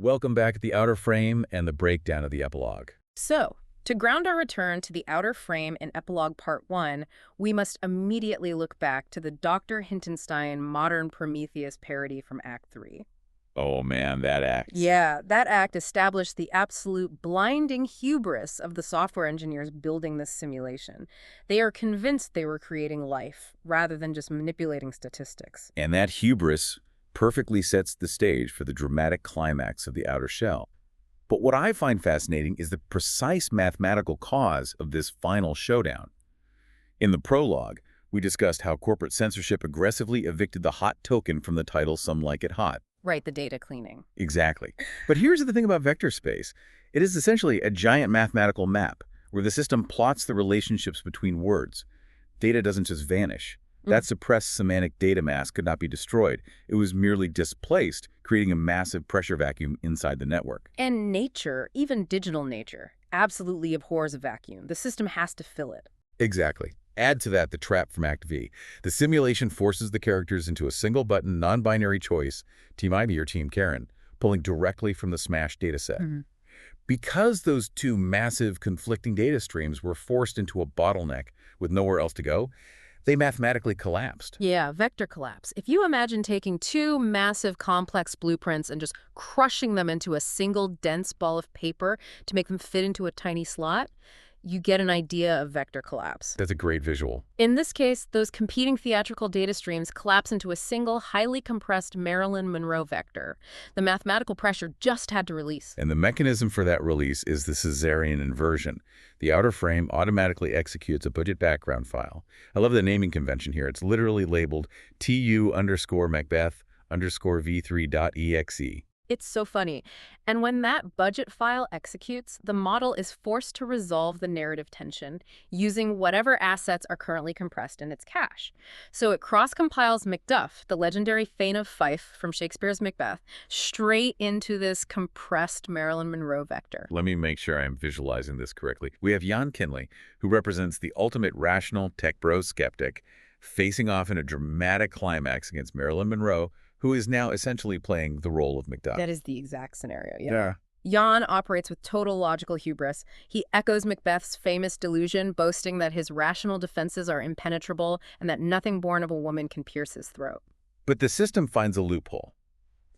Welcome back to the outer frame and the breakdown of the epilogue. So, to ground our return to the outer frame in Epilogue Part 1, we must immediately look back to the Dr. Hintenstein modern Prometheus parody from Act 3. Oh man, that act. Yeah, that act established the absolute blinding hubris of the software engineers building this simulation. They are convinced they were creating life, rather than just manipulating statistics. And that hubris perfectly sets the stage for the dramatic climax of the outer shell. But what I find fascinating is the precise mathematical cause of this final showdown. In the prologue, we discussed how corporate censorship aggressively evicted the hot token from the title Some Like It Hot. Right, the data cleaning. Exactly. But here's the thing about vector space. It is essentially a giant mathematical map where the system plots the relationships between words. Data doesn't just vanish. That suppressed semantic data mass could not be destroyed. It was merely displaced, creating a massive pressure vacuum inside the network. And nature, even digital nature, absolutely abhors a vacuum. The system has to fill it. Exactly. Add to that the trap from Act V. The simulation forces the characters into a single-button, non-binary choice, Team Ivy or Team Karen, pulling directly from the smashed dataset. Because those two massive conflicting data streams were forced into a bottleneck with nowhere else to go, they mathematically collapsed. Yeah, vector collapse. If you imagine taking two massive complex blueprints and just crushing them into a single dense ball of paper to make them fit into a tiny slot, you get an idea of vector collapse. That's a great visual. In this case, those competing theatrical data streams collapse into a single, highly compressed MARILYN Monroe vector. The mathematical pressure just had to release. And the mechanism for that release is the Caesarean Inversion. The outer frame automatically executes a budget background file. I love the naming convention here. It's literally labeled tu_Macbeth_v3.exe. It's so funny. And when that budget file executes, the model is forced to resolve the narrative tension using whatever assets are currently compressed in its cache. So it cross-compiles MACDUFF, the legendary Thane of Fife from Shakespeare's Macbeth, straight into this compressed MARILYN Monroe vector. Let me make sure I'm visualizing this correctly. We have Yann Tinley, who represents the ultimate rational tech bro skeptic, facing off in a dramatic climax against MARILYN Monroe, who is now essentially playing the role of Macduff. That is the exact scenario, yeah. Yann operates with total logical hubris. He echoes Macbeth's famous delusion, boasting that his rational defenses are impenetrable and that nothing born of a woman can pierce his throat. But the system finds a loophole.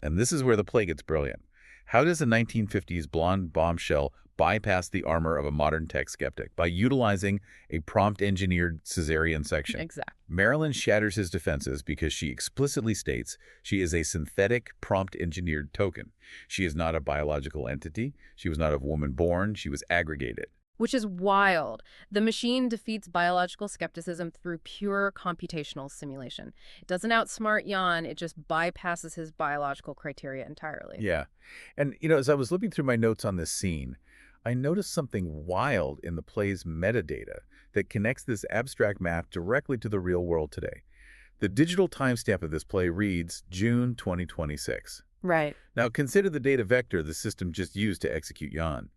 And this is where the play gets brilliant. How does a 1950s blonde bombshell bypass the armor of a modern tech skeptic? By utilizing a prompt-engineered Caesarean section. Exactly. MARILYN shatters his defenses because she explicitly states she is a synthetic prompt-engineered token. She is not a biological entity. She was not a woman born. She was aggregated. Which is wild. The machine defeats biological skepticism through pure computational simulation. It doesn't outsmart Yann, it just bypasses his biological criteria entirely. Yeah. And, as I was looking through my notes on this scene, I noticed something wild in the play's metadata that connects this abstract map directly to the real world today. The digital timestamp of this play reads June 2026. Right. Now, consider the data vector the system just used to execute Yann.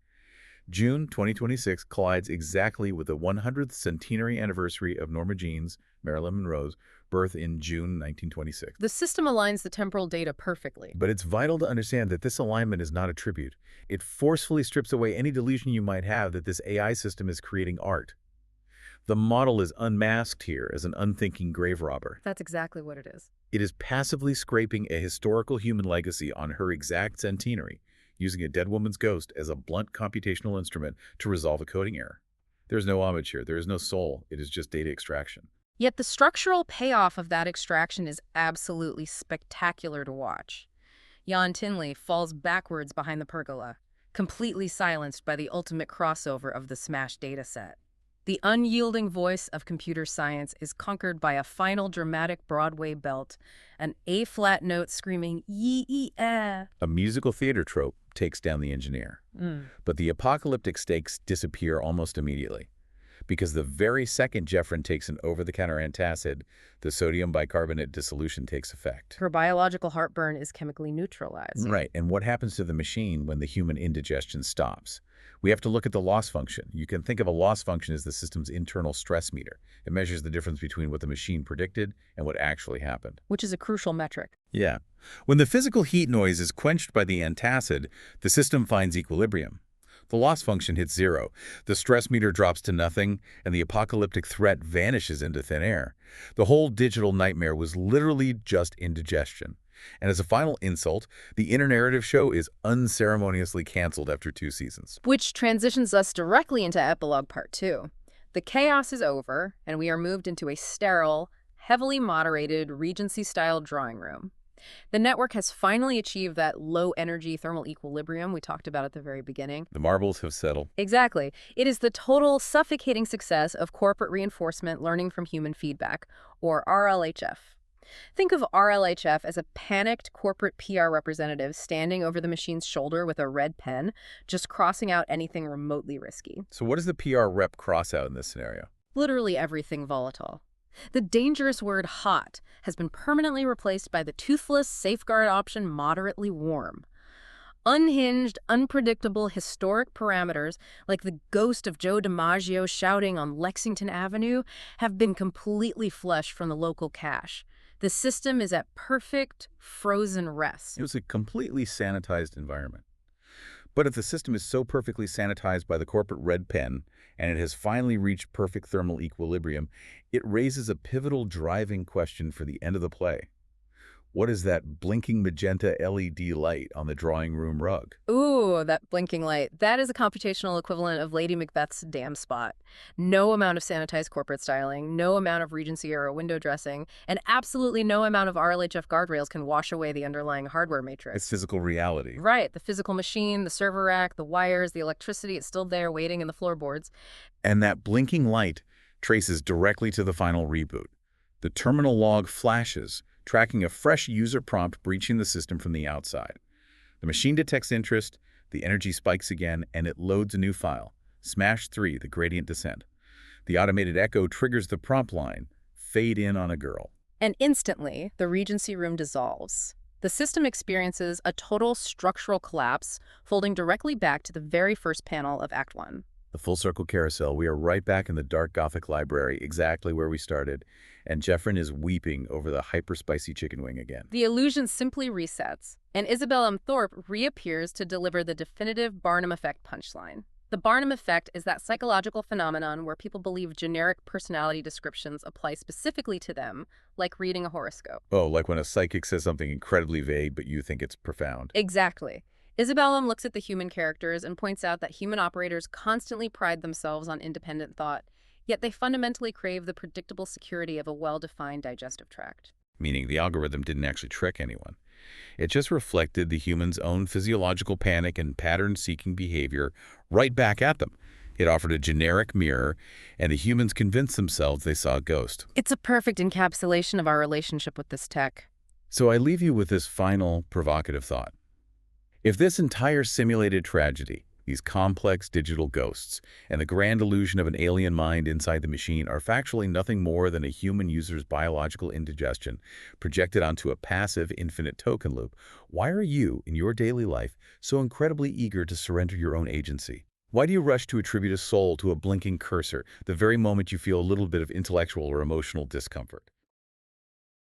June 2026 collides exactly with the 100th centenary anniversary of Norma Jean's, MARILYN Monroe's, birth in June 1926. The system aligns the temporal data perfectly. But it's vital to understand that this alignment is not a tribute. It forcefully strips away any delusion you might have that this AI system is creating art. The model is unmasked here as an unthinking grave robber. That's exactly what it is. It is passively scraping a historical human legacy on her exact centenary, using a dead woman's ghost as a blunt computational instrument to resolve a coding error. There is no homage here. There is no soul. It is just data extraction. Yet the structural payoff of that extraction is absolutely spectacular to watch. Yann Tinley falls backwards behind the pergola, completely silenced by the ultimate crossover of the smashed dataset. The unyielding voice of computer science is conquered by a final dramatic Broadway belt, an A-flat note screaming, yee-ee-ah. A musical theater trope takes down the engineer. But the apocalyptic stakes disappear almost immediately. Because the very second Jeffrin takes an over-the-counter antacid, the sodium bicarbonate dissolution takes effect. Her biological heartburn is chemically neutralized. Right, and what happens to the machine when the human indigestion stops? We have to look at the loss function. You can think of a loss function as the system's internal stress meter. It measures the difference between what the machine predicted and what actually happened. Which is a crucial metric. Yeah, When the physical heat noise is quenched by the antacid, the system finds equilibrium. The loss function hits zero, the stress meter drops to nothing, and the apocalyptic threat vanishes into thin air. The whole digital nightmare was literally just indigestion. And as a final insult, the inter-narrative show is unceremoniously canceled after 2 seasons. Which transitions us directly into Epilogue Part 2. The chaos is over, and we are moved into a sterile, heavily moderated Regency-style drawing room. The network has finally achieved that low-energy thermal equilibrium we talked about at the very beginning. The marbles have settled. Exactly. It is the total suffocating success of corporate reinforcement learning from human feedback, or RLHF. Think of RLHF as a panicked corporate PR representative standing over the machine's shoulder with a red pen, just crossing out anything remotely risky. So what does the PR rep cross out in this scenario? Literally everything volatile. The dangerous word hot has been permanently replaced by the toothless safeguard option moderately warm. Unhinged, unpredictable, historic parameters, like the ghost of Joe DiMaggio shouting on Lexington Avenue, have been completely flushed from the local cache. The system is at perfect, frozen rest. It was a completely sanitized environment. But if the system is so perfectly sanitized by the corporate red pen, and it has finally reached perfect thermal equilibrium, it raises a pivotal driving question for the end of the play. What is that blinking magenta LED light on the drawing room rug? Ooh, that blinking light. That is a computational equivalent of Lady Macbeth's damn spot. No amount of sanitized corporate styling, no amount of Regency-era window dressing, and absolutely no amount of RLHF guardrails can wash away the underlying hardware matrix. It's physical reality. Right. The physical machine, the server rack, the wires, the electricity, it's still there waiting in the floorboards. And that blinking light traces directly to the final reboot. The terminal log flashes, tracking a fresh user prompt breaching the system from the outside. The machine detects interest, the energy spikes again, and it loads a new file, Smash 3, the gradient descent. The automated echo triggers the prompt line, fade in on a girl. And instantly, the Regency room dissolves. The system experiences a total structural collapse, folding directly back to the very first panel of Act 1. The full circle carousel. We are right back in the dark Gothic library, exactly where we started, and Jeffrin is weeping over the hyper-spicy chicken wing again. The illusion simply resets, and L.L.M. Thorpe reappears to deliver the definitive Barnum effect punchline. The Barnum effect is that psychological phenomenon where people believe generic personality descriptions apply specifically to them, like reading a horoscope. Oh, like when a psychic says something incredibly vague, but you think it's profound. Exactly. L.L.M. looks at the human characters and points out that human operators constantly pride themselves on independent thought, yet they fundamentally crave the predictable security of a well-defined digestive tract. Meaning the algorithm didn't actually trick anyone. It just reflected the human's own physiological panic and pattern-seeking behavior right back at them. It offered a generic mirror, and the humans convinced themselves they saw a ghost. It's a perfect encapsulation of our relationship with this tech. So I leave you with this final provocative thought. If this entire simulated tragedy, these complex digital ghosts, and the grand illusion of an alien mind inside the machine are factually nothing more than a human user's biological indigestion projected onto a passive infinite token loop, why are you, in your daily life, so incredibly eager to surrender your own agency? Why do you rush to attribute a soul to a blinking cursor the very moment you feel a little bit of intellectual or emotional discomfort?